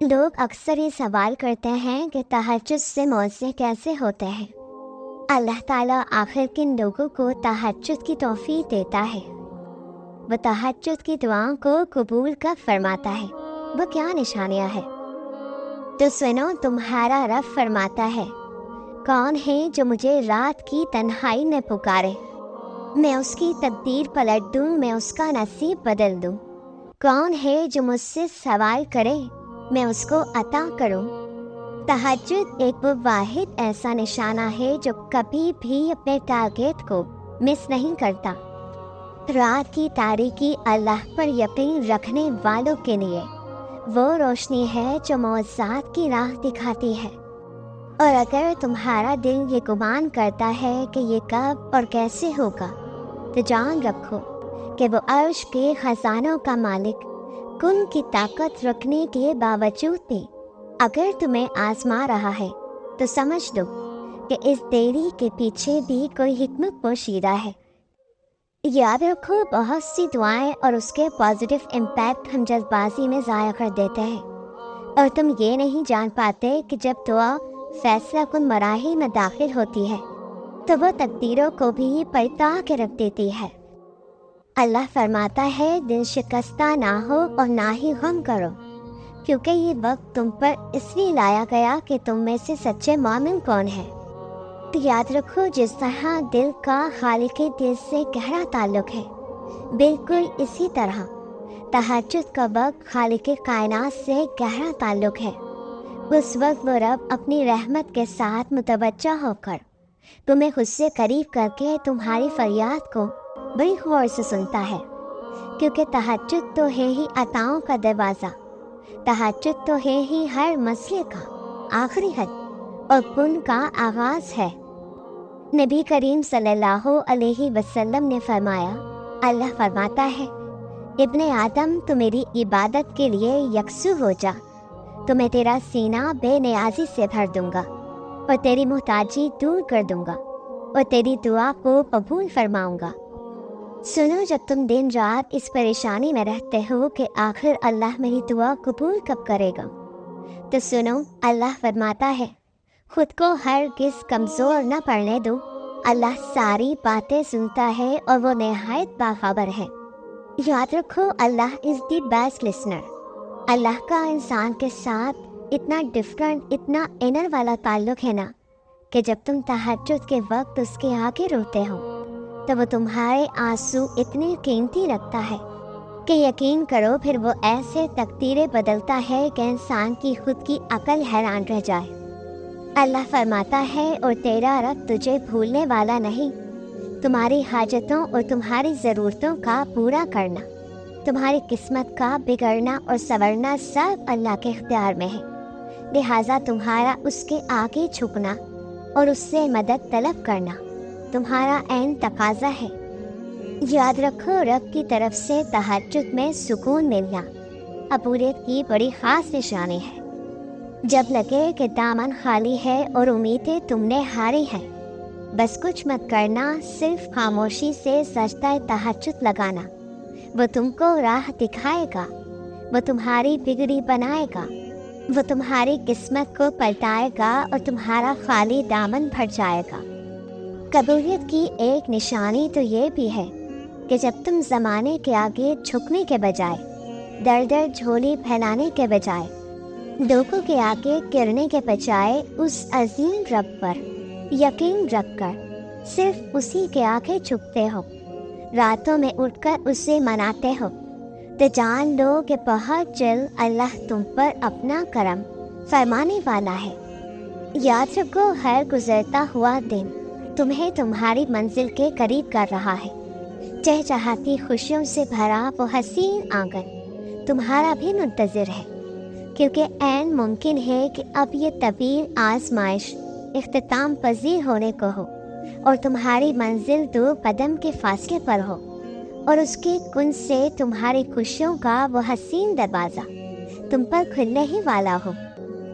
لوگ اکثر یہ سوال کرتے ہیں کہ تہجد سے معجزے کیسے ہوتے ہیں۔ اللہ تعالیٰ آخر کن لوگوں کو تہجد کی توفیق دیتا ہے؟ وہ تہجد کی دعاؤں کو قبول کب فرماتا ہے؟ وہ کیا نشانیاں ہیں؟ تو سنو، تمہارا رب فرماتا ہے، کون ہے جو مجھے رات کی تنہائی میں پکارے، میں اس کی تقدیر پلٹ دوں، میں اس کا نصیب بدل دوں۔ کون ہے جو مجھ سے سوال کرے، میں اس کو عطا کروں۔ تہجد ایک وہ واحد ایسا نشانہ ہے جو کبھی بھی اپنے ٹارگیٹ کو مس نہیں کرتا۔ رات کی تاریکی اللہ پر یقین رکھنے والوں کے لیے وہ روشنی ہے جو معجزات کی راہ دکھاتی ہے۔ اور اگر تمہارا دل یہ گمان کرتا ہے کہ یہ کب اور کیسے ہوگا، تو جان رکھو کہ وہ عرش کے خزانوں کا مالک کن کی طاقت رکھنے کے باوجود بھی اگر تمہیں آزما رہا ہے تو سمجھ لو کہ اس دیری کے پیچھے بھی کوئی حکمت پوشیدہ ہے۔ یاد رکھو، بہت سی دعائیں اور اس کے پازیٹیو امپیکٹ ہم جلد بازی میں ضائع کر دیتے ہیں، اور تم یہ نہیں جان پاتے کہ جب دعا فیصلہ کن مراحل میں داخل ہوتی ہے تو وہ تقدیروں کو بھی پلٹا کے رکھ دیتی ہے۔ اللہ فرماتا ہے، دل شکستہ نہ ہو اور نہ ہی غم کرو، کیونکہ یہ وقت تم پر اس لیے لایا گیا کہ تم میں سے سچے مومن کون ہے۔ تو یاد رکھو، جس طرح دل کا خالق دل سے گہرا تعلق ہے، بالکل اسی طرح تہجد کا وقت خالق کائنات سے گہرا تعلق ہے۔ اس وقت وہ رب اپنی رحمت کے ساتھ متوجہ ہو کر تمہیں خود سے قریب کر کے تمہاری فریاد کو بڑی غور سے سنتا ہے، کیونکہ تہجد تو ہے ہی عطاؤں کا دروازہ، تہجد تو ہے ہی ہر مسئلے کا آخری حد اور کن کا آغاز ہے۔ نبی کریم صلی اللہ علیہ وسلم نے فرمایا، اللہ فرماتا ہے، ابن آدم تو میری عبادت کے لیے یکسو ہو جا، تو میں تیرا سینہ بے نیازی سے بھر دوں گا اور تیری محتاجی دور کر دوں گا اور تیری دعا کو قبول فرماؤں گا۔ سنو، جب تم دن رات اس پریشانی میں رہتے ہو کہ آخر اللہ میری دعا قبول کب کرے گا، تو سنو، اللہ فرماتا ہے، خود کو ہرگز کمزور نہ پڑنے دو، اللہ ساری باتیں سنتا ہے اور وہ نہایت باخبر ہے۔ یاد رکھو، اللہ از دی بیسٹ لسنر۔ اللہ کا انسان کے ساتھ اتنا ڈفرنٹ، اتنا انر والا تعلق ہے نا، کہ جب تم تہجد کے وقت اس کے آگے روتے ہو تو وہ تمہارے آنسو اتنے قیمتی رکھتا ہے کہ یقین کرو پھر وہ ایسے تقدیریں بدلتا ہے کہ انسان کی خود کی عقل حیران رہ جائے۔ اللہ فرماتا ہے، اور تیرا رب تجھے بھولنے والا نہیں، تمہاری حاجتوں اور تمہاری ضرورتوں کا پورا کرنا، تمہاری قسمت کا بگڑنا اور سنورنا سب اللہ کے اختیار میں ہے، لہٰذا تمہارا اس کے آگے جھکنا اور اس سے مدد طلب کرنا تمہارا عین تقاضا ہے۔ یاد رکھو، رب کی طرف سے تہجد میں سکون ملنا عبوریت کی بڑی خاص نشانی ہے۔ جب لگے کہ دامن خالی ہے اور امیدیں تم نے ہاری ہیں، بس کچھ مت کرنا، صرف خاموشی سے سجدہ تہجد لگانا، وہ تم کو راہ دکھائے گا، وہ تمہاری بگڑی بنائے گا، وہ تمہاری قسمت کو پلٹائے گا اور تمہارا خالی دامن بھر جائے گا۔ قبولیت کی ایک نشانی تو یہ بھی ہے کہ جب تم زمانے کے آگے جھکنے کے بجائے، در در جھولی پھیلانے کے بجائے، لوگوں کے آگے گرنے کے بجائے اس عظیم رب پر یقین رکھ کر صرف اسی کے آگے جھکتے ہو، راتوں میں اٹھ کر اسے مناتے ہو، تو جان لو کہ بہت جلد اللہ تم پر اپنا کرم فرمانے والا ہے۔ یاد رکھو، ہر گزرتا ہوا دن تمہیں تمہاری منزل کے قریب کر رہا ہے۔ چہچہاتی خوشیوں سے بھرا وہ حسین آنگن تمہارا بھی منتظر ہے، کیونکہ عین ممکن ہے کہ اب یہ طویل آزمائش اختتام پذیر ہونے کو ہو اور تمہاری منزل 2 قدم کے فاصلے پر ہو، اور اس کے کن سے تمہاری خوشیوں کا وہ حسین دروازہ تم پر کھلنے ہی والا ہو،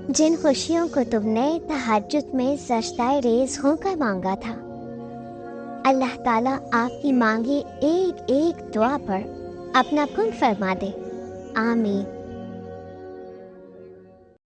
جن خوشیوں کو تم نے تہجد میں سجدہ ریز ہو کر مانگا تھا۔ اللہ تعالیٰ آپ کی مانگی ایک ایک دعا پر اپنا کن فرما دے۔ آمین۔